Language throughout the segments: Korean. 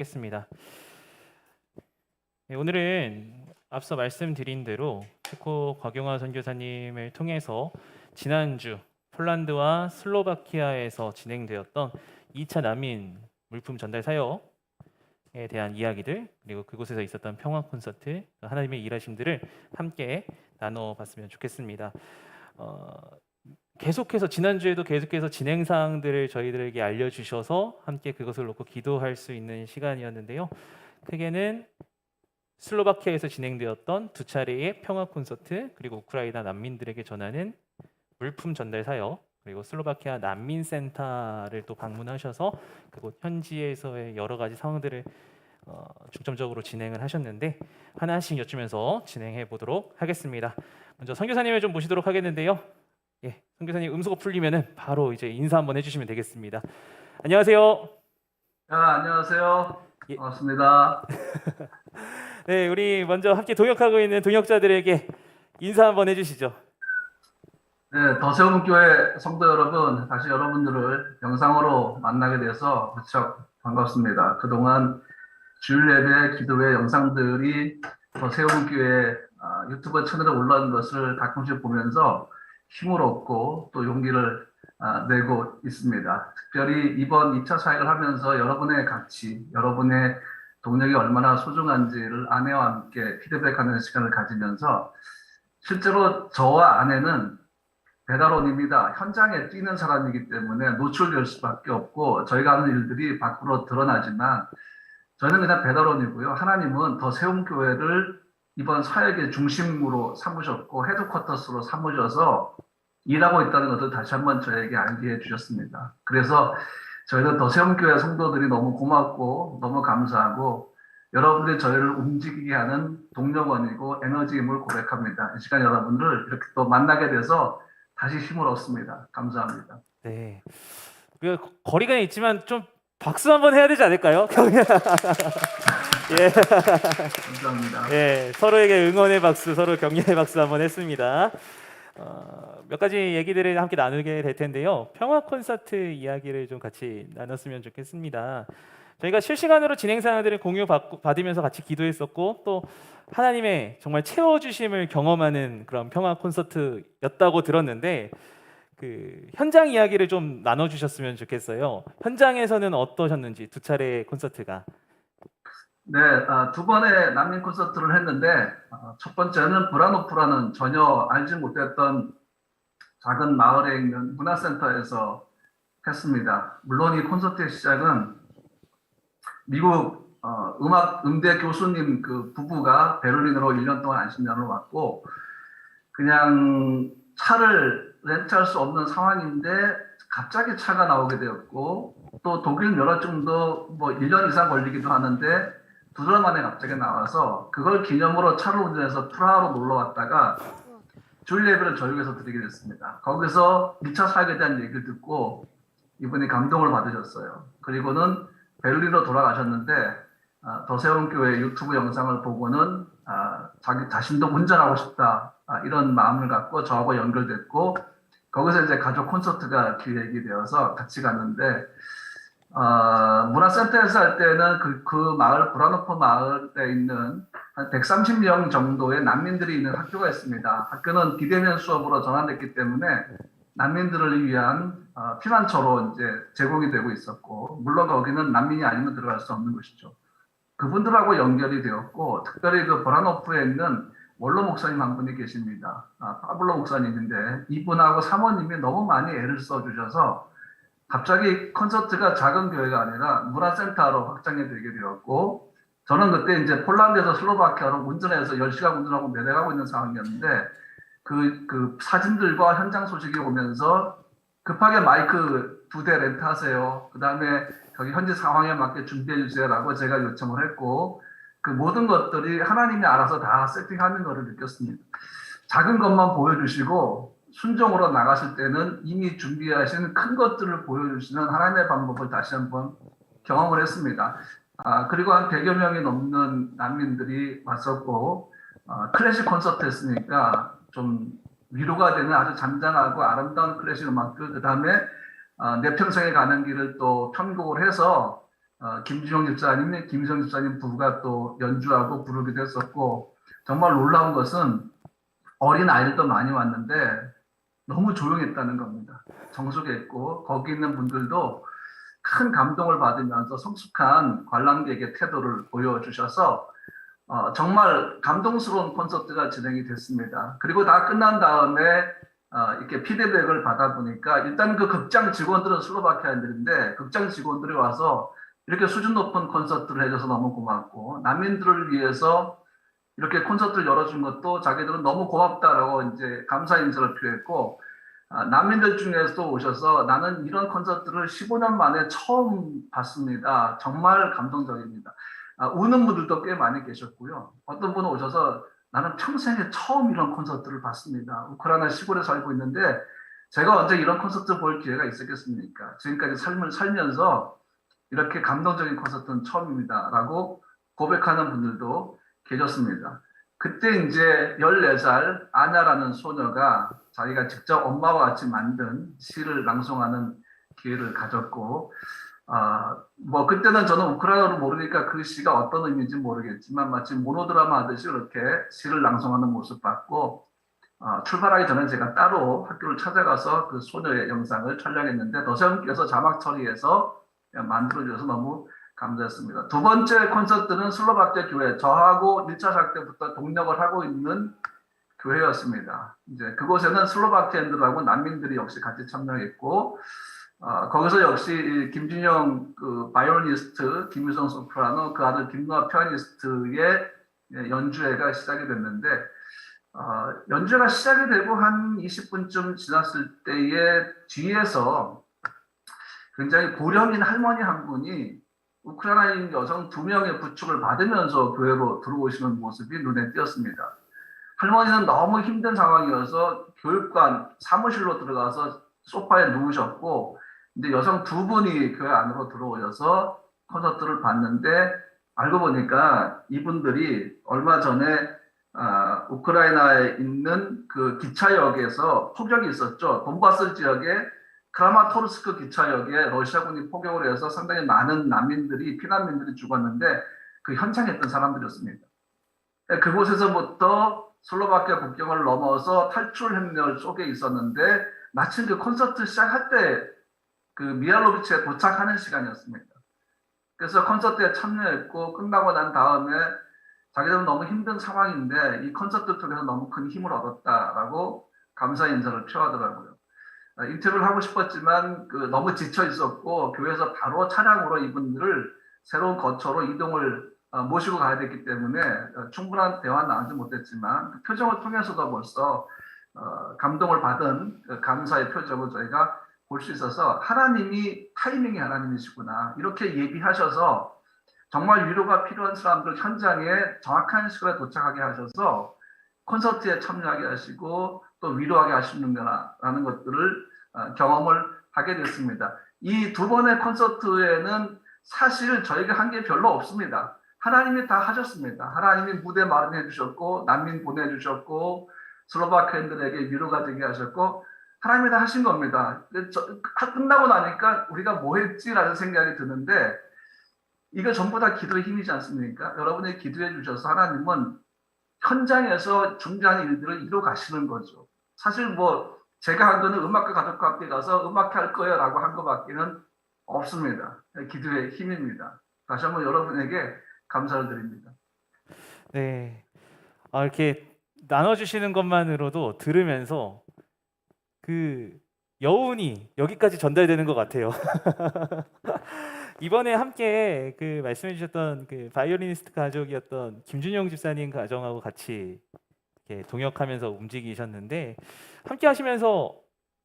하겠습니다. 네, 오늘은 앞서 말씀드린 대로 체코 곽용화 선교사님을 통해서 지난주 폴란드와 슬로바키아에서 진행되었던 2차 난민 물품 전달 사역에 대한 이야기들, 그리고 그곳에서 있었던 평화 콘서트, 하나님의 일하심들을 함께 나눠봤으면 좋겠습니다. 계속해서 지난주에도 계속해서 진행 사항들을 저희들에게 알려주셔서 함께 그것을 놓고 기도할 수 있는 시간이었는데요. 크게는 슬로바키아에서 진행되었던 두 차례의 평화 콘서트, 그리고 우크라이나 난민들에게 전하는 물품 전달 사역, 그리고 슬로바키아 난민센터를 또 방문하셔서 그곳 현지에서의 여러 가지 상황들을 중점적으로 진행을 하셨는데 하나씩 여쭈면서 진행해 보도록 하겠습니다. 먼저 선교사님을 좀 모시도록 하겠는데요. 예, 선교사님 음소거 풀리면은 바로 이제 인사 한번 해주시면 되겠습니다. 안녕하세요. 안녕하세요. 예. 반갑습니다. 네, 우리 먼저 함께 동역하고 있는 동역자들에게 인사 한번 해주시죠. 네, 더세움교회 성도 여러분, 다시 여러분들을 영상으로 만나게 돼서 무척 반갑습니다. 그동안 주일 예배, 기도회 영상들이 더세움교회 유튜브 채널에 올라온 것을 가끔씩 보면서 힘을 얻고 또 용기를 내고 있습니다. 특별히 이번 2차 사역을 하면서 여러분의 가치, 여러분의 동력이 얼마나 소중한지를 아내와 함께 피드백하는 시간을 가지면서 실제로 저와 아내는 배달원입니다. 현장에 뛰는 사람이기 때문에 노출될 수밖에 없고 저희가 하는 일들이 밖으로 드러나지만 저희는 그냥 배달원이고요. 하나님은 더 세움교회를 이번 사역의 중심으로 삼으셨고 헤드쿼터스로 삼으셔서 일하고 있다는 것을 다시 한번 저에게 알게 해주셨습니다. 그래서 저희는 더 세움교회 성도들이 너무 고맙고 너무 감사하고 여러분들이 저희를 움직이게 하는 동력원이고 에너지임을 고백합니다. 이 시간 여러분들을 이렇게 또 만나게 돼서 다시 힘을 얻습니다. 감사합니다. 네, 그 거리가 있지만 좀 박수 한번 해야 되지 않을까요? 예. 감사합니다. 예, 서로에게 응원의 박수, 서로 격려의 박수 한번 했습니다. 몇 가지 얘기들을 함께 나누게 될 텐데요. 평화 콘서트 이야기를 좀 같이 나눴으면 좋겠습니다. 저희가 실시간으로 진행 사항들을 받으면서 같이 기도했었고 또 하나님의 정말 채워주심을 경험하는 그런 평화 콘서트였다고 들었는데 그 현장 이야기를 좀 나눠주셨으면 좋겠어요. 현장에서는 어떠셨는지 두 차례 콘서트가. 네, 두 번의 난민 콘서트를 했는데 첫 번째는 브라노프라는 전혀 알지 못했던 작은 마을에 있는 문화센터에서 했습니다. 물론 이 콘서트의 시작은 미국 음대 교수님 그 부부가 베를린으로 1년 동안 안식년을 왔고 그냥 차를 렌트할 수 없는 상황인데 갑자기 차가 나오게 되었고 또 독일 면허증도 뭐 1년 이상 걸리기도 하는데 2달 만에 갑자기 나와서 그걸 기념으로 차를 운전해서 프라하로 놀러 왔다가 주일 예배를 저녁에서 드리게 됐습니다. 거기서 2차 사역에 대한 얘기를 듣고 이분이 감동을 받으셨어요. 그리고는 베를린으로 돌아가셨는데 더세움교회 유튜브 영상을 보고는 자기 자신도 운전하고 싶다 이런 마음을 갖고 저하고 연결됐고 거기서 이제 가족 콘서트가 기획이 되어서 같이 갔는데 문화센터에서 할 때는 그 마을 브라노프 마을에 있는 한 130명 정도의 난민들이 있는 학교가 있습니다. 학교는 비대면 수업으로 전환됐기 때문에 난민들을 위한 피난처로 이제 제공이 되고 있었고 물론 거기는 난민이 아니면 들어갈 수 없는 것이죠. 그분들하고 연결이 되었고 특별히 그 브라노프에 있는 원로 목사님 한 분이 계십니다. 파블로 목사님인데 이분하고 사모님이 너무 많이 애를 써주셔서 갑자기 콘서트가 작은 교회가 아니라 문화센터로 확장이 되게 되었고 저는 그때 이제 폴란드에서 슬로바키아로 운전해서 10시간 운전하고 내려가고 있는 상황이었는데 그 사진들과 현장 소식이 오면서 급하게 마이크 2대 렌트하세요. 그 다음에 거기 현지 상황에 맞게 준비해 주세요라고 제가 요청을 했고 그 모든 것들이 하나님이 알아서 다 세팅하는 것을 느꼈습니다. 작은 것만 보여주시고 순종으로 나가실 때는 이미 준비하신 큰 것들을 보여주시는 하나님의 방법을 다시 한번 경험을 했습니다. 그리고 한 100여 명이 넘는 난민들이 왔었고 클래식 콘서트 했으니까 좀 위로가 되는 아주 잔잔하고 아름다운 클래식 음악들 그 다음에 내 평생에 가는 길을 또 편곡을 해서 김주영 집사님, 김희성 집사님 부부가 또 연주하고 부르기도 했었고, 정말 놀라운 것은 어린 아이들도 많이 왔는데 너무 조용했다는 겁니다. 정숙했고 거기 있는 분들도 큰 감동을 받으면서 성숙한 관람객의 태도를 보여주셔서 정말 감동스러운 콘서트가 진행이 됐습니다. 그리고 다 끝난 다음에 이렇게 피드백을 받아보니까 일단 그 극장 직원들은 슬로바키아인들인데 극장 직원들이 와서 이렇게 수준 높은 콘서트를 해줘서 너무 고맙고 난민들을 위해서 이렇게 콘서트를 열어준 것도 자기들은 너무 고맙다라고 이제 감사 인사를 표했고 난민들 중에서도 오셔서 나는 이런 콘서트를 15년 만에 처음 봤습니다. 정말 감동적입니다. 우는 분들도 꽤 많이 계셨고요. 어떤 분은 오셔서 나는 평생에 처음 이런 콘서트를 봤습니다. 우크라이나 시골에 살고 있는데 제가 언제 이런 콘서트 볼 기회가 있었겠습니까? 지금까지 삶을 살면서 이렇게 감동적인 콘서트는 처음입니다. 라고 고백하는 분들도 계셨습니다. 그때 이제 14살 아냐라는 소녀가 자기가 직접 엄마와 같이 만든 시를 낭송하는 기회를 가졌고, 뭐 그때는 저는 우크라이나어를 모르니까 그 시가 어떤 의미인지 모르겠지만 마치 모노드라마 하듯이 이렇게 시를 낭송하는 모습 봤고, 출발하기 전에 제가 따로 학교를 찾아가서 그 소녀의 영상을 촬영했는데 도서님께서 자막 처리해서 만들어주셔서 너무 감사했습니다. 두 번째 콘서트는 슬로바키아 교회, 저하고 1차 작 때부터 동력을 하고 있는 교회였습니다. 이제 그곳에는 슬로바키아인들하고 난민들이 역시 같이 참여했고, 거기서 역시 김진영 그 바이올리니스트, 김유성 소프라노, 그 아들 김노아 피아니스트의 연주회가 시작이 됐는데, 연주회가 시작이 되고 한 20분쯤 지났을 때에 뒤에서 굉장히 고령인 할머니 한 분이 우크라이나인 여성 2명의 부축을 받으면서 교회로 들어오시는 모습이 눈에 띄었습니다. 할머니는 너무 힘든 상황이어서 교육관 사무실로 들어가서 소파에 누우셨고 이제 여성 2분이 교회 안으로 들어오셔서 콘서트를 봤는데 알고 보니까 이분들이 얼마 전에 우크라이나에 있는 그 기차역에서 폭격이 있었죠. 돈바스 지역에 크라마토르스크 기차역에 러시아군이 폭격을 해서 상당히 많은 난민들이 피난민들이 죽었는데 그 현장에 있던 사람들이었습니다. 그곳에서부터 슬로바키아 국경을 넘어서 탈출 행렬 속에 있었는데 마침 그 콘서트 시작할 때 그 미알로비치에 도착하는 시간이었습니다. 그래서 콘서트에 참여했고 끝나고 난 다음에 자기들은 너무 힘든 상황인데 이 콘서트를 통해서 너무 큰 힘을 얻었다라고 감사 인사를 표하더라고요. 인터뷰를 하고 싶었지만 너무 지쳐 있었고 교회에서 바로 차량으로 이분들을 새로운 거처로 이동을 모시고 가야 됐기 때문에 충분한 대화는 나누지 못했지만 그 표정을 통해서도 벌써 감동을 받은 감사의 표정을 저희가 볼 수 있어서 하나님이 타이밍이 하나님이시구나 이렇게 얘기하셔서 정말 위로가 필요한 사람들 현장에 정확한 시간에 도착하게 하셔서 콘서트에 참여하게 하시고 또 위로하게 하시는구나라는 것들을 경험을 하게 됐습니다. 이 2번의 콘서트에는 사실 저희가 한 게 별로 없습니다. 하나님이 다 하셨습니다. 하나님이 무대 마련해 주셨고 난민 보내주셨고 슬로바키아인들에게 위로가 되게 하셨고 하나님이 다 하신 겁니다. 끝나고 나니까 우리가 뭐 했지라는 생각이 드는데 이거 전부 다 기도의 힘이지 않습니까? 여러분이 기도해 주셔서 하나님은 현장에서 중요한 일들을 이루어 가시는 거죠. 사실 뭐 제가 한 거는 음악가 가족과 함께 가서 음악할 거예요 라고 한 것밖에는 없습니다. 기도의 힘입니다. 다시 한번 여러분에게 감사를 드립니다. 네. 이렇게 나눠주시는 것만으로도 들으면서 그 여운이 여기까지 전달되는 것 같아요. 이번에 함께 그 말씀해 주셨던 그 바이올리니스트 가족이었던 김준영 집사님 가정하고 같이 이렇게 동역하면서 움직이셨는데 함께 하시면서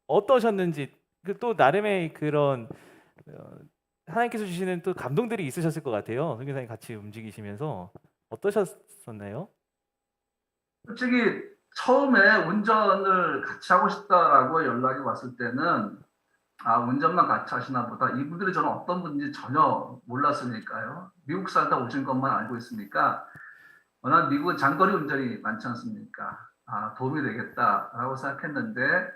어떠셨는지 또 나름의 그런 하나님께서 주시는 또 감동들이 있으셨을 것 같아요. 선교사님 같이 움직이시면서 어떠셨었나요? 솔직히 처음에 운전을 같이 하고 싶다라고 연락이 왔을 때는 운전만 같이 하시나 보다. 이분들이 저는 어떤 분인지 전혀 몰랐으니까요. 미국 살다 오신 것만 알고 있으니까 워낙 미국은 장거리 운전이 많지 않습니까? 도움이 되겠다라고 생각했는데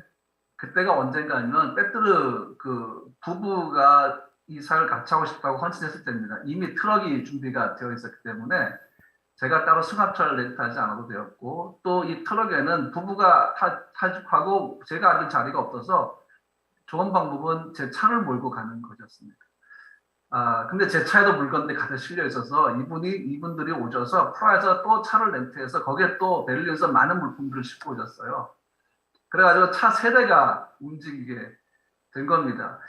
그때가 언젠가면 빼뜨르 그 부부가 이사를 같이 하고 싶다고 헌신했을 때입니다. 이미 트럭이 준비가 되어 있었기 때문에 제가 따로 승합차를 렌트하지 않아도 되었고, 또 이 트럭에는 부부가 타직하고 제가 앉을 자리가 없어서 좋은 방법은 제 차를 몰고 가는 것이었습니다. 근데 제 차에도 물건들이 가득 실려 있어서 이분들이 오셔서 프라하에서 또 차를 렌트해서 거기에 또 베를린에서 많은 물품들을 싣고 오셨어요. 그래가지고 차 세대가 움직이게 된 겁니다.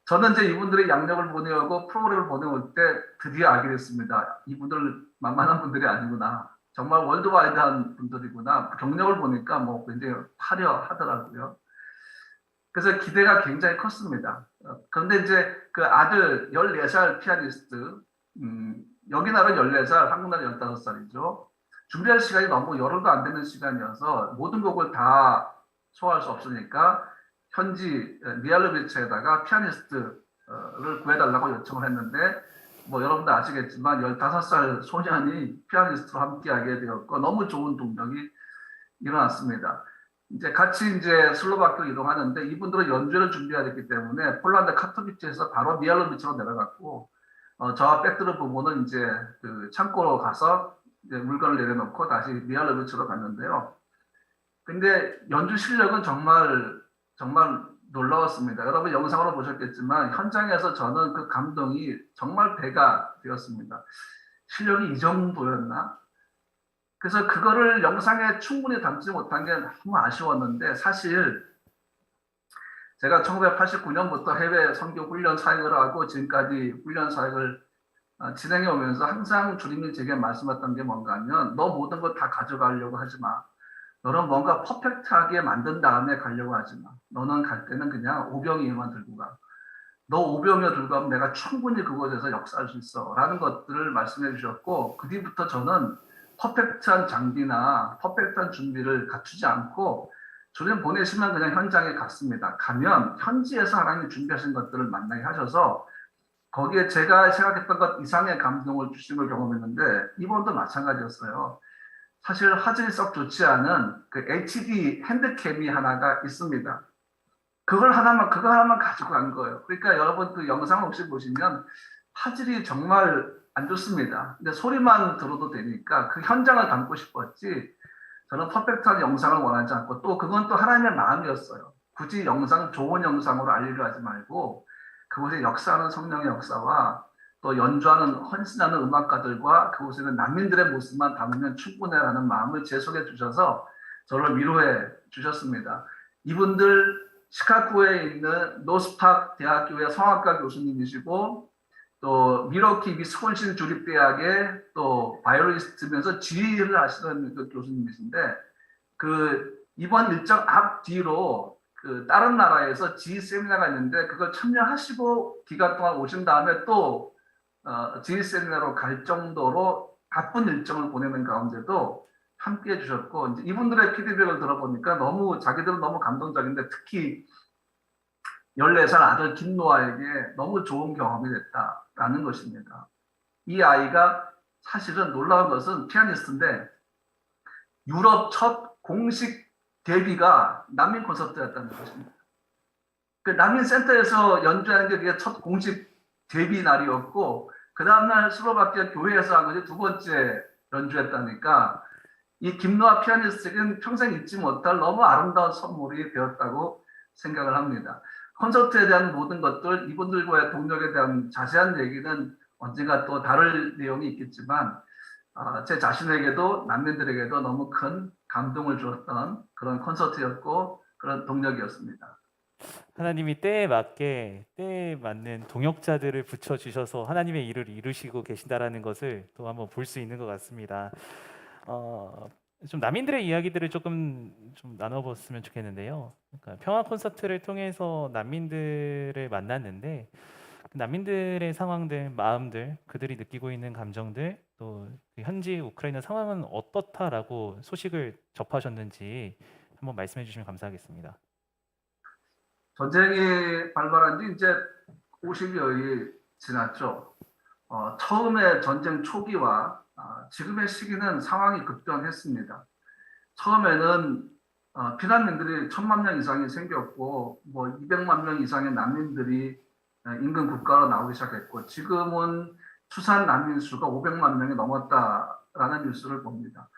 저는 이제 이분들이 양력을 보내오고 프로그램을 보내올 때 드디어 알게 됐습니다. 이분들 만만한 분들이 아니구나. 정말 월드와이드한 분들이구나. 경력을 보니까 뭐 굉장히 화려하더라고요. 그래서 기대가 굉장히 컸습니다. 그런데 이제 그 아들 14살 피아니스트, 여기 나라 14살, 한국 나라 15살이죠. 준비할 시간이 너무 열흘도 안 되는 시간이어서 모든 곡을 다 소화할 수 없으니까 현지 미알로비치에다가 피아니스트를 구해달라고 요청을 했는데, 뭐 여러분도 아시겠지만 15살 소년이 피아니스트로 함께하게 되었고 너무 좋은 동력이 일어났습니다. 이제 같이 이제 슬로바키아로 이동하는데 이분들은 연주를 준비해야 됐기 때문에 폴란드 카토비치에서 바로 미알로비치로 내려갔고, 저와 백드로 부부는 이제 그 창고로 가서 이제 물건을 내려놓고 다시 미알로비치로 갔는데요. 근데 연주 실력은 정말 놀라웠습니다. 여러분 영상으로 보셨겠지만 현장에서 저는 그 감동이 정말 배가 되었습니다. 실력이 이 정도였나? 그래서 그거를 영상에 충분히 담지 못한 게 너무 아쉬웠는데, 사실 제가 1989년부터 해외 선교 훈련 사역을 하고 지금까지 훈련 사역을 진행해 오면서 항상 주님이 제게 말씀했던 게 뭔가 하면, 너 모든 걸 다 가져가려고 하지 마. 너는 뭔가 퍼펙트하게 만든 다음에 가려고 하지 마. 너는 갈 때는 그냥 오병이어만 들고 가. 너 오병이어 들고 가면 내가 충분히 그곳에서 역사할 수 있어. 라는 것들을 말씀해 주셨고, 그 뒤부터 저는 퍼펙트한 장비나 퍼펙트한 준비를 갖추지 않고 주님 보내시면 그냥 현장에 갔습니다. 가면 현지에서 하나님이 준비하신 것들을 만나게 하셔서 거기에 제가 생각했던 것 이상의 감동을 주신 걸 경험했는데, 이번도 마찬가지였어요. 사실 화질이 썩 좋지 않은 그 HD 핸드캠이 하나가 있습니다. 그거 하나만 가지고 간 거예요. 그러니까 여러분 그 영상 혹시 보시면 화질이 정말 안 좋습니다. 근데 소리만 들어도 되니까 그 현장을 담고 싶었지, 저는 퍼펙트한 영상을 원하지 않고, 또 그건 또 하나님의 마음이었어요. 굳이 영상, 좋은 영상으로 알리려 하지 말고 그곳에 역사하는 성령의 역사와 또 연주하는 헌신하는 음악가들과 그곳에 있는 난민들의 모습만 담으면 충분해라는 마음을 제 속에 주셔서 저를 위로해 주셨습니다. 이분들 시카고에 있는 노스팍 대학교의 성악가 교수님이시고, 또 미러키 위스콘신 주립대학의 또 바이올리스트면서 지휘를 하시는 그 교수님이신데, 그 이번 일정 앞뒤로 그 다른 나라에서 지휘 세미나가 있는데 그걸 참여하시고 기간 동안 오신 다음에 또 지휘 세미나로 갈 정도로 바쁜 일정을 보내는 가운데도 함께 해주셨고, 이제 이분들의 피드백을 들어보니까 자기들은 너무 감동적인데, 특히 14살 아들 김노아에게 너무 좋은 경험이 됐다라는 것입니다. 이 아이가 사실은 놀라운 것은 피아니스트인데 유럽 첫 공식 데뷔가 난민 콘서트였다는 것입니다. 그 난민 센터에서 연주하는 게 그게 첫 공식 데뷔 날이었고, 그 다음날 슬로바키아 교회에서 한 것이 두 번째 연주했다니까, 이 김노아 피아니스트는 평생 잊지 못할 너무 아름다운 선물이 되었다고 생각을 합니다. 콘서트에 대한 모든 것들, 이분들과의 동력에 대한 자세한 얘기는 언젠가 또 다를 내용이 있겠지만, 제 자신에게도 난민들에게도 너무 큰 감동을 주었던 그런 콘서트였고 그런 동력이었습니다. 하나님이 때에 맞는 동역자들을 붙여주셔서 하나님의 일을 이루시고 계신다라는 것을 또 한번 볼 수 있는 것 같습니다. 좀 난민들의 이야기들을 조금 좀 나눠봤으면 좋겠는데요. 그러니까 평화 콘서트를 통해서 난민들을 만났는데, 그 난민들의 상황들, 마음들, 그들이 느끼고 있는 감정들, 또 그 현지 우크라이나 상황은 어떻다라고 소식을 접하셨는지 한번 말씀해 주시면 감사하겠습니다. 전쟁이 발발한 지 이제 50여일 지났죠. 처음에 전쟁 초기와 지금의 시기는 상황이 급변했습니다. 처음에는 피난민들이 1,000만 명 이상이 생겼고, 뭐 200만 명 이상의 난민들이 인근 국가로 나오기 시작했고 지금은 추산 난민 수가 500만 명이 넘었다라는 뉴스를 봅니다.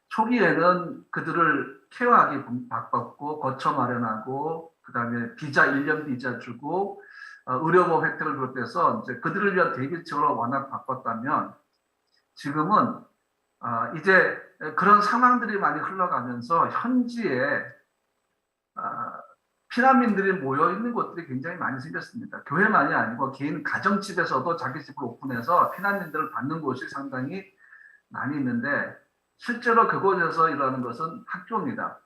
초기에는 그들을 케어하기 바빴고 거처 마련하고 그다음에 비자 1년 비자 주고 의료보험 혜택을 비롯해서 이제 그들을 위한 대기책으로 워낙 바빴다면 지금은 이제 그런 상황들이 많이 흘러가면서 현지에 피난민들이 모여 있는 곳들이 굉장히 많이 생겼습니다. 교회만이 아니고 개인 가정집에서도 자기 집을 오픈해서 피난민들을 받는 곳이 상당히 많이 있는데 실제로 그곳에서 일하는 것은 학교입니다.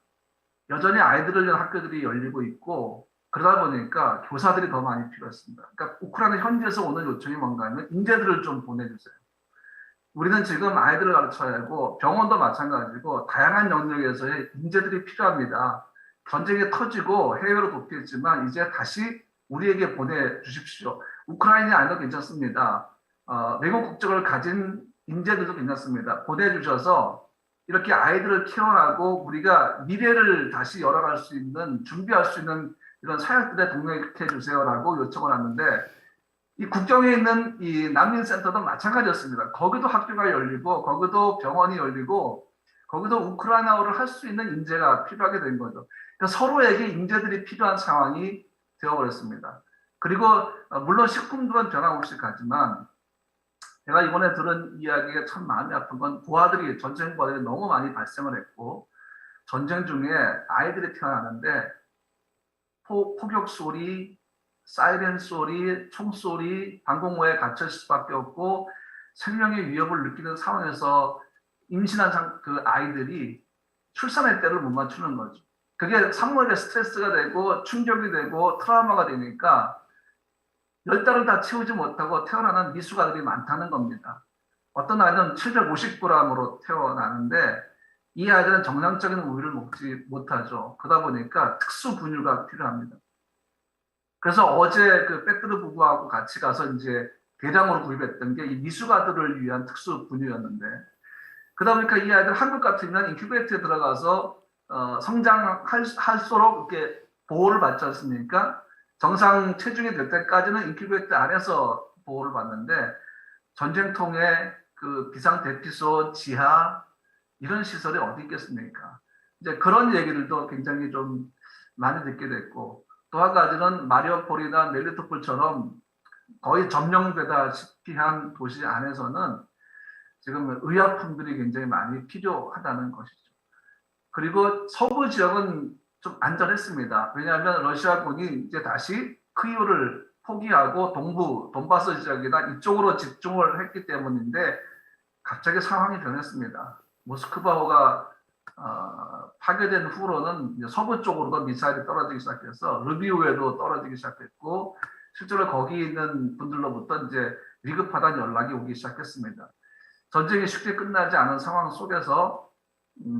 여전히 아이들을 위한 학교들이 열리고 있고 그러다 보니까 교사들이 더 많이 필요했습니다. 그러니까 우크라이나 현지에서 오는 요청이 뭔가 하면 인재들을 좀 보내주세요. 우리는 지금 아이들을 가르쳐야 하고 병원도 마찬가지고 다양한 영역에서의 인재들이 필요합니다. 전쟁이 터지고 해외로 돕겠지만 이제 다시 우리에게 보내주십시오. 우크라이나 아니도 괜찮습니다. 외국 국적을 가진 인재들도 괜찮습니다. 보내주셔서 이렇게 아이들을 케어하고 우리가 미래를 다시 열어갈 수 있는 준비할 수 있는 이런 사역들에 동력해 주세요라고 요청을 하는데 이 국경에 있는 이 난민센터도 마찬가지였습니다. 거기도 학교가 열리고 거기도 병원이 열리고 거기도 우크라이나어를 할 수 있는 인재가 필요하게 된 거죠. 그러니까 서로에게 인재들이 필요한 상황이 되어버렸습니다. 그리고 물론 식품들은 변함없이 가지만 제가 이번에 들은 이야기가 참 마음이 아픈 건 부하들이 전쟁 부하들이 너무 많이 발생을 했고 전쟁 중에 아이들이 태어나는데 포격 소리, 사이렌 소리, 총소리, 방공호에 갇힐 수밖에 없고 생명의 위협을 느끼는 상황에서 임신한 그 아이들이 출산의 때를 못 맞추는 거죠. 그게 산모에게 스트레스가 되고 충격이 되고 트라우마가 되니까 10달을 다 채우지 못하고 태어나는 미숙아들이 많다는 겁니다. 어떤 아이는 750g으로 태어나는데 이 아이들은 정상적인 우유를 먹지 못하죠. 그러다 보니까 특수 분유가 필요합니다. 그래서 어제 그 빼뜨르 부부하고 같이 가서 이제 대량으로 구입했던 게 이 미숙아들을 위한 특수 분유였는데 그러다 보니까 이 아이들 한국 같으면 인큐베이터에 들어가서 성장할수록 이렇게 보호를 받지 않습니까? 정상 체중이 될 때까지는 인큐베이터 안에서 보호를 받는데 전쟁통에 그 비상 대피소 지하 이런 시설이 어디 있겠습니까? 이제 그런 얘기들도 굉장히 좀 많이 듣게 됐고 또 한 가지는 마리오폴이나 멜리토폴처럼 거의 점령되다시피 한 도시 안에서는 지금 의약품들이 굉장히 많이 필요하다는 것이죠. 그리고 서부 지역은 좀 안전했습니다. 왜냐하면 러시아군이 이제 다시 크이우를 포기하고 동부 돈바스 지역이나 이쪽으로 집중을 했기 때문인데 갑자기 상황이 변했습니다. 모스크바호가 파괴된 후로는 이제 서부 쪽으로도 미사일이 떨어지기 시작해서 르비우에도 떨어지기 시작했고 실제로 거기 있는 분들로부터 이제 위급하다는 연락이 오기 시작했습니다. 전쟁이 쉽게 끝나지 않은 상황 속에서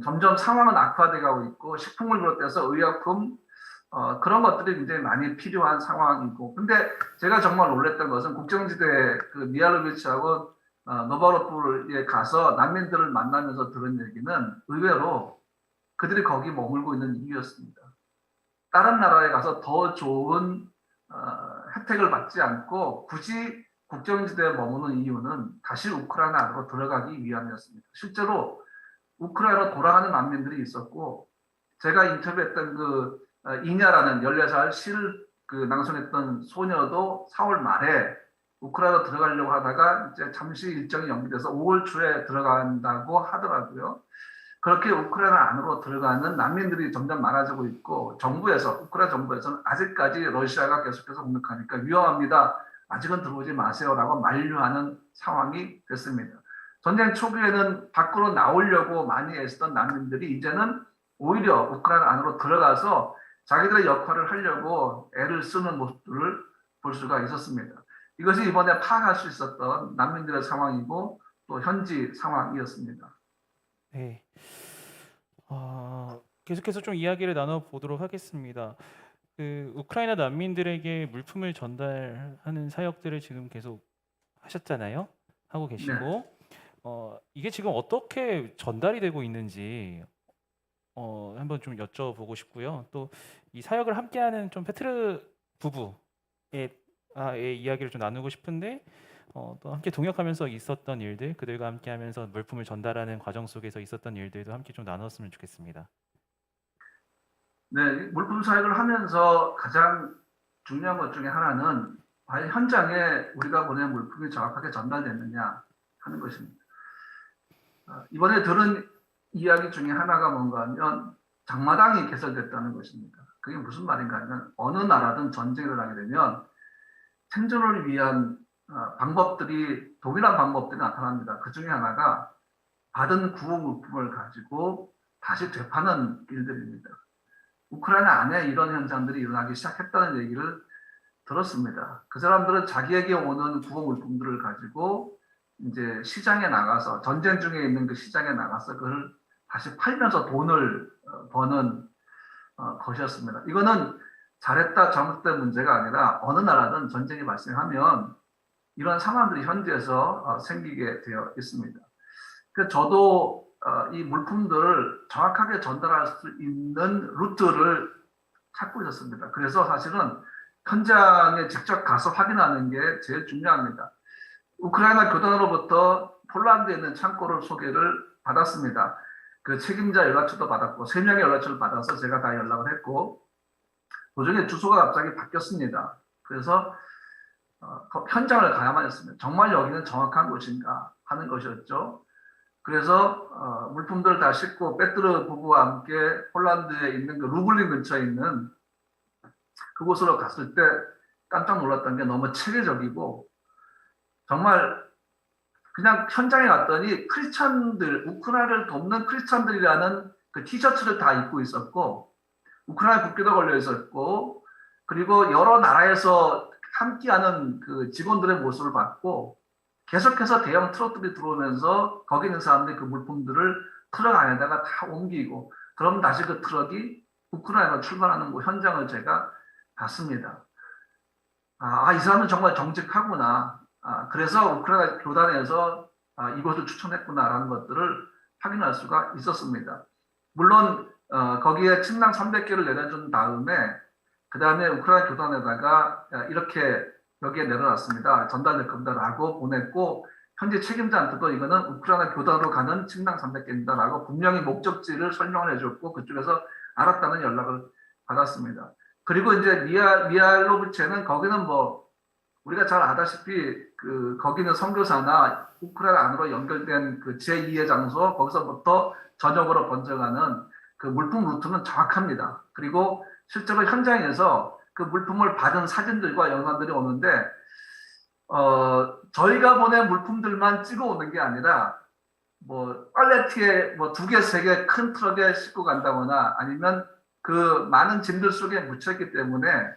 점점 상황은 악화돼 가고 있고 식품을 비롯해서 의약품 그런 것들이 굉장히 많이 필요한 상황이고 근데 제가 정말 놀랐던 것은 국경지대 그 미하일로비치하고 노바로프에 가서 난민들을 만나면서 들은 얘기는 의외로 그들이 거기 머물고 있는 이유였습니다. 다른 나라에 가서 더 좋은 혜택을 받지 않고 굳이 국경지대에 머무는 이유는 다시 우크라이나 안으로 들어가기 위함이었습니다. 실제로 우크라이나로 돌아가는 난민들이 있었고 제가 인터뷰했던 그 이냐라는 14살 시를 그 낭송했던 소녀도 4월 말에 우크라이나로 들어가려고 하다가 이제 잠시 일정이 연기돼서 5월 초에 들어간다고 하더라고요. 그렇게 우크라이나 안으로 들어가는 난민들이 점점 많아지고 있고 우크라이나 정부에서는 아직까지 러시아가 계속해서 공격하니까 위험합니다. 아직은 들어오지 마세요라고 만류하는 상황이 됐습니다. 전쟁 초기에는 밖으로 나오려고 많이 애쓰던 난민들이 이제는 오히려 우크라이나 안으로 들어가서 자기들의 역할을 하려고 애를 쓰는 모습들을 볼 수가 있었습니다. 이것이 이번에 파악할 수 있었던 난민들의 상황이고 또 현지 상황이었습니다. 네. 계속해서 좀 이야기를 나눠보도록 하겠습니다. 그 우크라이나 난민들에게 물품을 전달하는 사역들을 지금 계속 하셨잖아요. 하고 네. 계시고 이게 지금 어떻게 전달이 되고 있는지 한번 좀 여쭤보고 싶고요. 또 이 사역을 함께하는 좀 페트르 부부의 이야기를 좀 나누고 싶은데 또 함께 동역하면서 있었던 일들, 그들과 함께하면서 물품을 전달하는 과정 속에서 있었던 일들도 함께 좀 나눴으면 좋겠습니다. 네, 물품 사역을 하면서 가장 중요한 것 중에 하나는 과연 현장에 우리가 보낸 물품이 정확하게 전달됐느냐 하는 것입니다. 이번에 들은 이야기 중에 하나가 뭔가 하면 장마당이 개설됐다는 것입니다. 그게 무슨 말인가 하면 어느 나라든 전쟁을 하게 되면 생존을 위한 방법들이 동일한 방법들이 나타납니다. 그 중에 하나가 받은 구호 물품을 가지고 다시 되파는 일들입니다. 우크라이나 안에 이런 현상들이 일어나기 시작했다는 얘기를 들었습니다. 그 사람들은 자기에게 오는 구호 물품들을 가지고 이제 시장에 나가서 전쟁 중에 있는 그 시장에 나가서 그걸 다시 팔면서 돈을 버는 것이었습니다. 이거는 잘했다 잘못된 문제가 아니라 어느 나라든 전쟁이 발생하면 이런 상황들이 현지에서 생기게 되어 있습니다. 그 저도 이 물품들을 정확하게 전달할 수 있는 루트를 찾고 있었습니다. 그래서 사실은 현장에 직접 가서 확인하는 게 제일 중요합니다. 우크라이나 교단으로부터 폴란드에 있는 창고를 소개를 받았습니다. 그 책임자 연락처도 받았고 3명의 연락처를 받아서 제가 다 연락을 했고 도중에 주소가 갑자기 바뀌었습니다. 그래서 현장을 가야만 했습니다. 정말 여기는 정확한 곳인가 하는 것이었죠. 그래서 물품들을 다 싣고 페트르 부부와 함께 폴란드에 있는 그 루블린 근처에 있는 그곳으로 갔을 때 깜짝 놀랐던 게 너무 체계적이고 정말 그냥 현장에 갔더니 크리스찬들, 우크라이나를 돕는 크리스찬들이라는 그 티셔츠를 다 입고 있었고 우크라이나 국기도 걸려 있었고 그리고 여러 나라에서 함께하는 그 직원들의 모습을 봤고 계속해서 대형 트럭들이 들어오면서 거기 있는 사람들이 그 물품들을 트럭 안에다가 다 옮기고 그럼 다시 그 트럭이 우크라이나로 출발하는 그 현장을 제가 봤습니다. 이 사람은 정말 정직하구나. 그래서 우크라이나 교단에서 이것을 추천했구나라는 것들을 확인할 수가 있었습니다. 물론 거기에 침낭 300개를 내려준 다음에 그 다음에 우크라이나 교단에다가 이렇게 여기에 내려놨습니다. 전달될 겁니다라고 보냈고 현재 책임자한테도 이거는 우크라이나 교단으로 가는 침낭 300개입니다라고 분명히 목적지를 설명을 해줬고 그쪽에서 알았다는 연락을 받았습니다. 그리고 이제 미알로브체는 거기는 뭐 우리가 잘 아다시피 그 거기는 선교사나 우크라이나 안으로 연결된 그 제2의 장소 거기서부터 전역으로 번져가는 그 물품 루트는 정확합니다. 그리고 실제로 현장에서 그 물품을 받은 사진들과 영상들이 오는데 저희가 보낸 물품들만 찍어 오는 게 아니라 뭐 팔레트에 뭐 2개, 3개 큰 트럭에 싣고 간다거나 아니면 그 많은 짐들 속에 묻혔기 때문에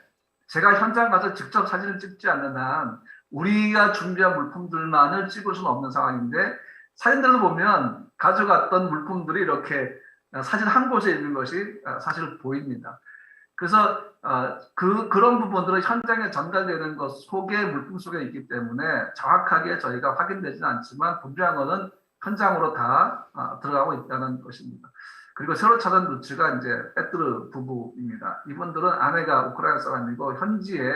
제가 현장 가서 직접 사진을 찍지 않는 한 우리가 준비한 물품들만을 찍을 수는 없는 상황인데 사진들을 보면 가져갔던 물품들이 이렇게 사진 한 곳에 있는 것이 사실 보입니다. 그래서 그런 부분들은 현장에 전달되는 것 속에 물품 속에 있기 때문에 정확하게 저희가 확인되지는 않지만 분명한 것은 현장으로 다 들어가고 있다는 것입니다. 그리고 새로 찾은 루츠가 이제 페트르 부부입니다. 이분들은 아내가 우크라이나 사람이고 현지에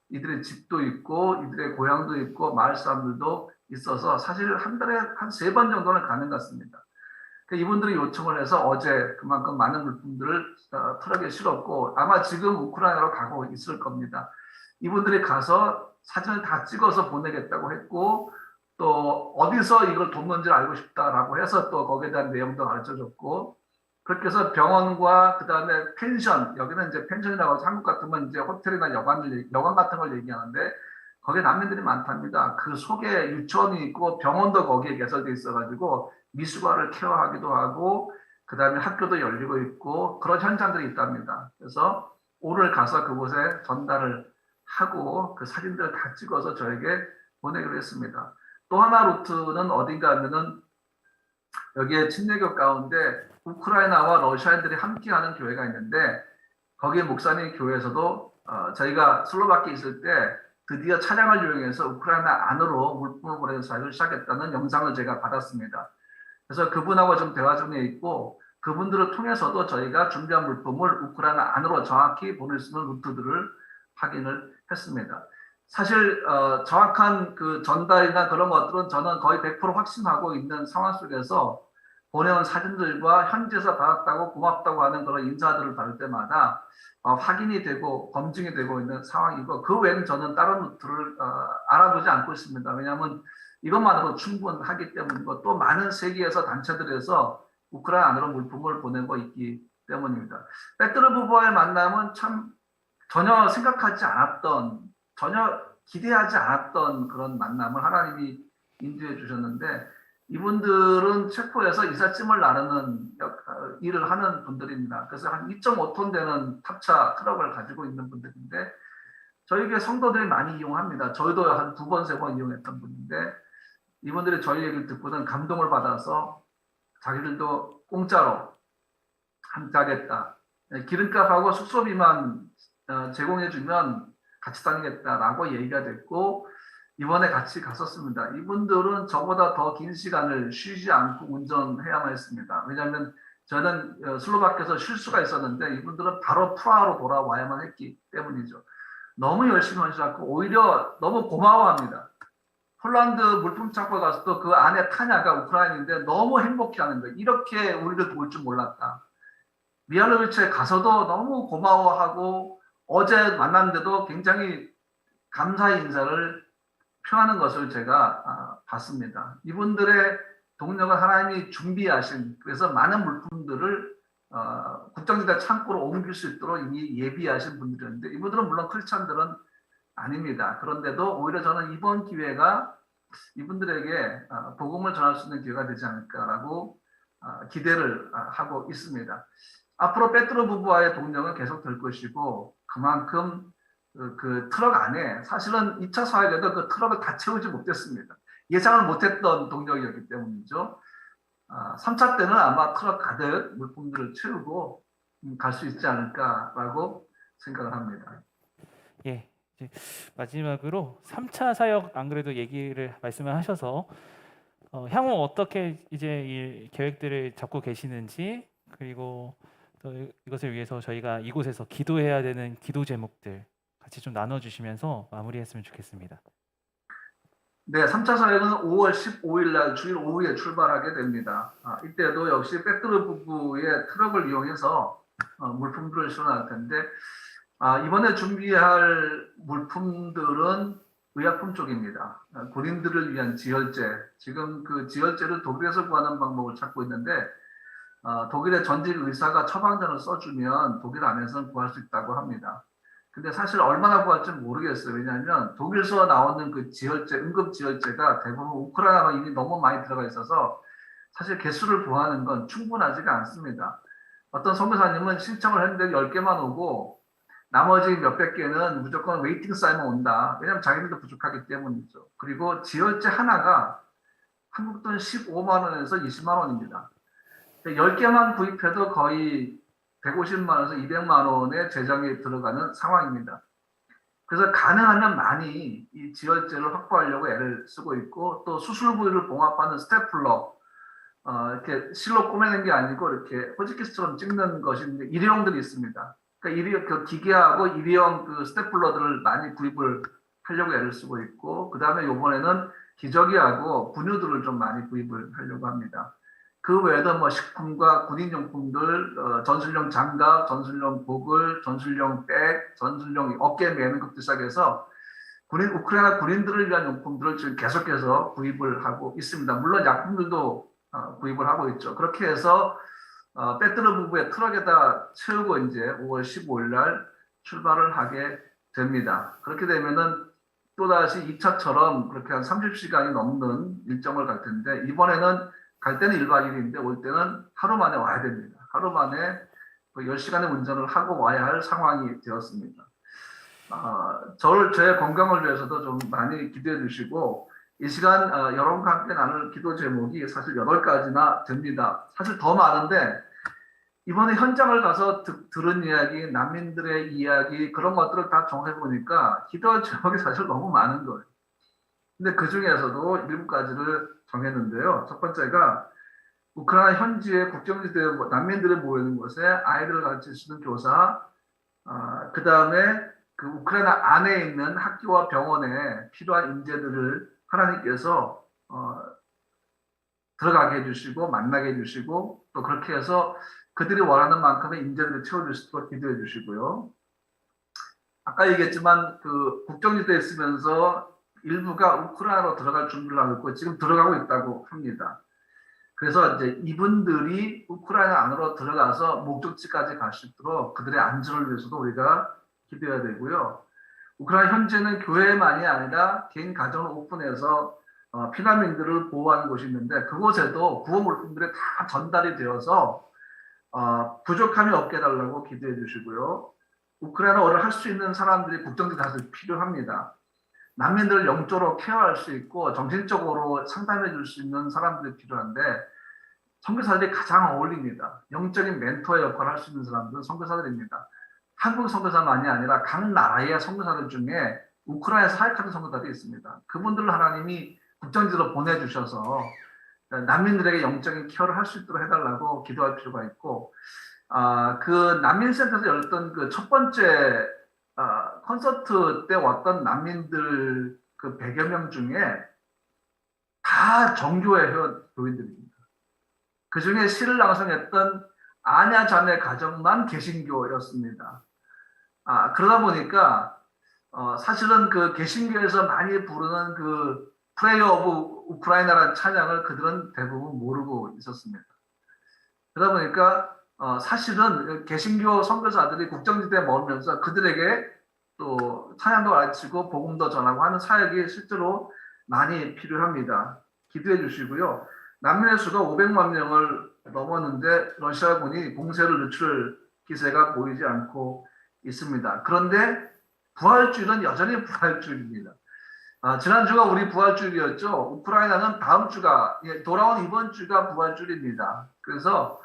이들의 집도 있고 이들의 고향도 있고 마을 사람들도 있어서 사실 한 달에 한 3번 정도는 가는 것 같습니다. 이분들이 요청을 해서 어제 그만큼 많은 물품들을 트럭에 실었고 아마 지금 우크라이나로 가고 있을 겁니다. 이분들이 가서 사진을 다 찍어서 보내겠다고 했고 또 어디서 이걸 돕는지 알고 싶다라고 해서 또 거기에 대한 내용도 가르쳐줬고 그렇게 해서 병원과 그 다음에 펜션 여기는 이제 펜션이라고 해서 한국 같으면 이제 호텔이나 여관 같은 걸 얘기하는데 거기에 난민들이 많답니다. 그 속에 유치원이 있고 병원도 거기에 개설돼 있어가지고 미숙아를 케어하기도 하고 그 다음에 학교도 열리고 있고 그런 현장들이 있답니다. 그래서 오늘 가서 그곳에 전달을 하고 그 사진들을 다 찍어서 저에게 보내기로 했습니다. 또 하나 루트는 어딘가 하면은 여기에 침례교 가운데 우크라이나와 러시아인들이 함께하는 교회가 있는데 거기에 목사님 교회에서도 저희가 슬로바키아에 있을 때 드디어 차량을 이용해서 우크라이나 안으로 물품을 보내는 사역을 시작했다는 영상을 제가 받았습니다. 그래서 그분하고 좀 대화 중에 있고 그분들을 통해서도 저희가 준비한 물품을 우크라이나 안으로 정확히 보낼 수 있는 루트들을 확인을 했습니다. 사실 정확한 그 전달이나 그런 것들은 저는 거의 100% 확신하고 있는 상황 속에서 보내온 사진들과 현지에서 받았다고 고맙다고 하는 그런 인사들을 받을 때마다 확인이 되고 검증이 되고 있는 상황이고, 그 외에는 저는 다른 루트를 알아보지 않고 있습니다. 왜냐하면 이것만으로 충분하기 때문이고, 또 많은 세계에서 단체들에서 우크라이나 안으로 물품을 보내고 있기 때문입니다. 페트로 부부와의 만남은 참 전혀 생각하지 않았던, 전혀 기대하지 않았던 그런 만남을 하나님이 인도해 주셨는데, 이분들은 체코에서 이삿짐을 나르는 일을 하는 분들입니다. 그래서 한 2.5톤 되는 탑차 트럭을 가지고 있는 분들인데, 저희 교회 성도들이 많이 이용합니다. 저희도 한 2번, 3번 이용했던 분인데, 이분들이 저희 얘기를 듣고는 감동을 받아서 자기들도 공짜로 함께 하겠다, 기름값하고 숙소비만 제공해주면 같이 다니겠다라고 얘기가 됐고, 이번에 같이 갔었습니다. 이분들은 저보다 더 긴 시간을 쉬지 않고 운전해야만 했습니다. 왜냐하면 저는 슬로바키아에서 쉴 수가 있었는데, 이분들은 바로 프라하로 돌아와야만 했기 때문이죠. 너무 열심히 하셨고 오히려 너무 고마워합니다. 폴란드 물품 창고에 가서도 그 안에 타냐가 우크라이나인데 너무 행복해하는 거예요. 이렇게 우리를 도울 줄 몰랐다. 미하일로비치에 가서도 너무 고마워하고, 어제 만났는데도 굉장히 감사의 인사를 표하는 것을 제가 봤습니다. 이분들의 동력은 하나님이 준비하신, 그래서 많은 물품들을 국정지대 창고로 옮길 수 있도록 이미 예비하신 분들이었는데, 이분들은 물론 크리스찬들은 아닙니다. 그런데도 오히려 저는 이번 기회가 이분들에게 복음을 전할 수 있는 기회가 되지 않을까라고 기대를 하고 있습니다. 앞으로 페트로 부부와의 동력은 계속 될 것이고, 그만큼 그 트럭 안에 사실은 2차 사역에도 그 트럭을 다 채우지 못했습니다. 예상을 못했던 동력이었기 때문이죠. 3차 때는 아마 트럭 가득 물품들을 채우고 갈 수 있지 않을까라고 생각을 합니다. 예. 이제 마지막으로 3차 사역 안 그래도 말씀을 하셔서 향후 어떻게 이제 이 계획들을 잡고 계시는지, 그리고 또 이것을 위해서 저희가 이곳에서 기도해야 되는 기도 제목들 같이 좀 나눠주시면서 마무리했으면 좋겠습니다. 네, 3차 사역은 5월 15일 날 주일 오후에 출발하게 됩니다. 이때도 역시 페트로 부부의 트럭을 이용해서 물품들을 실어날 텐데, 이번에 준비할 물품들은 의약품 쪽입니다. 군인들을 위한 지혈제, 지금 그 지혈제를 독일에서 구하는 방법을 찾고 있는데, 독일의 전직 의사가 처방전을 써주면 독일 안에서는 구할 수 있다고 합니다. 근데 사실 얼마나 구할지 모르겠어요. 왜냐하면 독일에서 나오는 그 지혈제, 응급 지혈제가 대부분 우크라이나로 이미 너무 많이 들어가 있어서 사실 개수를 구하는 건 충분하지가 않습니다. 어떤 선교사님은 신청을 했는데 10개만 오고 나머지 몇백 개는 무조건 웨이팅 쌓이면 온다. 왜냐하면 자기들도 부족하기 때문이죠. 그리고 지혈제 하나가 한국 돈 15만 원에서 20만 원입니다. 10개만 구입해도 거의 150만 원에서 200만 원의 재정이 들어가는 상황입니다. 그래서 가능하면 많이 이 지혈제를 확보하려고 애를 쓰고 있고, 또 수술 부위를 봉합하는 스테플러, 이렇게 실로 꼬매는 게 아니고 이렇게 호치키스처럼 찍는 것인데 일회용들이 있습니다. 그러니까 그 기계하고 일회용 그 스테플러들을 많이 구입을 하려고 애를 쓰고 있고, 그 다음에 이번에는 기저귀하고 분유들을 좀 많이 구입을 하려고 합니다. 그 외에도 뭐 식품과 군인용품들, 전술용 장갑, 전술용 고글, 전술용 백, 전술용 어깨에 매는 것부터 시작해서 우크라이나 군인들을 위한 용품들을 지금 계속해서 구입을 하고 있습니다. 물론 약품들도 구입을 하고 있죠. 그렇게 해서 페트로 부부의 트럭에다 채우고 이제 5월 15일 날 출발을 하게 됩니다. 그렇게 되면은 또다시 2차처럼 그렇게 한 30시간이 넘는 일정을 갈 텐데, 이번에는 갈 때는 1박 2일인데 올 때는 하루 만에 와야 됩니다. 하루 만에 10시간의 운전을 하고 와야 할 상황이 되었습니다. 제 건강을 위해서도 좀 많이 기대해 주시고, 이 시간 여러분과 함께 나눌 기도 제목이 사실 8가지나 됩니다. 사실 더 많은데, 이번에 현장을 가서 들은 이야기, 난민들의 이야기, 그런 것들을 다 정해 보니까 기도 제목이 사실 너무 많은 거예요. 근데 그 중에서도 7가지를 정했는데요. 첫 번째가 우크라이나 현지의 국경지대 난민들이 모이는 곳에 아이들을 가르칠 수 있는 교사, 그 다음에 그 우크라이나 안에 있는 학교와 병원에 필요한 인재들을 하나님께서 들어가게 해주시고 만나게 해주시고 또 그렇게 해서 그들이 원하는 만큼의 인재들을 채워줄 수 있도록 기도해 주시고요. 아까 얘기했지만 그 국정지대에 있으면서 일부가 우크라이나로 들어갈 준비를 하고 있고 지금 들어가고 있다고 합니다. 그래서 이제 이분들이 우크라이나 안으로 들어가서 목적지까지 갈 수 있도록 그들의 안전을 위해서도 우리가 기도해야 되고요. 우크라이나 현재는 교회만이 아니라 개인 가정을 오픈해서 피난민들을 보호하는 곳이 있는데 그곳에도 구호 물품들이 다 전달이 되어서 부족함이 없게 해달라고 기도해 주시고요. 우크라이나어를 할 수 있는 사람들이 국정지대 다시 필요합니다. 난민들을 영적으로 케어할 수 있고 정신적으로 상담해 줄 수 있는 사람들이 필요한데 선교사들이 가장 어울립니다. 영적인 멘토의 역할을 할 수 있는 사람들은 선교사들입니다. 한국 선교사만이 아니라 각 나라의 선교사들 중에 우크라이나 사역하는 선교사들이 있습니다. 그분들을 하나님이 국정지대로 보내주셔서 난민들에게 영적인 케어를 할 수 있도록 해달라고 기도할 필요가 있고 그 난민센터에서 열었던 그 첫 번째 콘서트 때 왔던 난민들 그 100여 명 중에 다 정교회 회원 교인들입니다. 그 중에 시를 낭송했던 아냐 자매 가정만 개신교였습니다. 그러다 보니까 사실은 그 개신교에서 많이 부르는 그 프레이어 오브 우크라이나라는 찬양을 그들은 대부분 모르고 있었습니다. 그러다 보니까 사실은 개신교 선교사들이 국정지대에 머물면서 그들에게 또 찬양도 가르치고 복음도 전하고 하는 사역이 실제로 많이 필요합니다. 기도해 주시고요. 난민의 수가 500만 명을 넘었는데 러시아군이 공세를 늦출 기세가 보이지 않고 있습니다. 그런데 부활주일은 여전히 부활주일입니다. 지난주가 우리 부활주일이었죠. 우크라이나는 다음 주가 돌아온 이번 주가 부활주일입니다. 그래서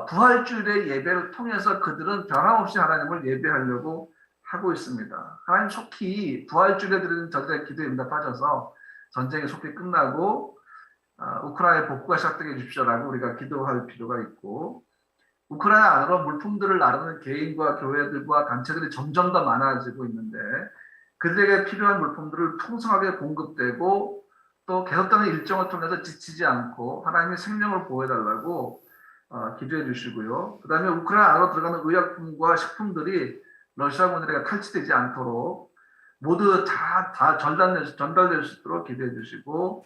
부활주일의 예배를 통해서 그들은 변함없이 하나님을 예배하려고 하고 있습니다. 하나님 속히 부활주일에 드리는 저들의 기도에 응답하셔서 전쟁이 속히 끝나고 우크라이나의 복구가 시작되게 해주십시오라고 우리가 기도할 필요가 있고 우크라이나 안으로 물품들을 나르는 개인과 교회들과 단체들이 점점 더 많아지고 있는데 그들에게 필요한 물품들을 풍성하게 공급되고 또 계속되는 일정을 통해서 지치지 않고 하나님의 생명을 보호해달라고 기도해 주시고요. 그 다음에 우크라이나 안으로 들어가는 의약품과 식품들이 러시아군들에게 탈취되지 않도록 모두 다 전달될 수 있도록 기도해 주시고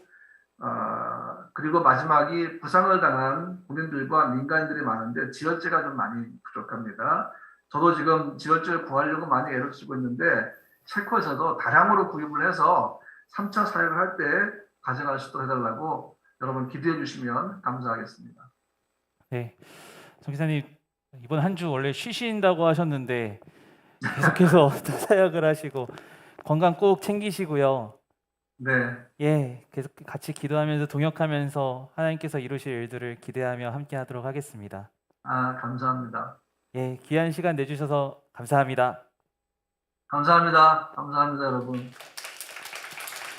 그리고 마지막이 부상을 당한 군인들과 민간인들이 많은데 지혈제가 좀 많이 부족합니다. 저도 지금 지혈제를 구하려고 많이 애를 쓰고 있는데 체코에서도 다량으로 구입을 해서 3차 사역을 할 때 가져갈 수 있도록 해달라고 여러분 기도해 주시면 감사하겠습니다. 네, 정 기사님 이번 한 주 원래 쉬신다고 하셨는데 계속해서 또 사역을 하시고 건강 꼭 챙기시고요. 네, 예, 계속 같이 기도하면서 동역하면서 하나님께서 이루실 일들을 기대하며 함께하도록 하겠습니다. 감사합니다. 예, 귀한 시간 내주셔서 감사합니다. 감사합니다. 감사합니다, 여러분.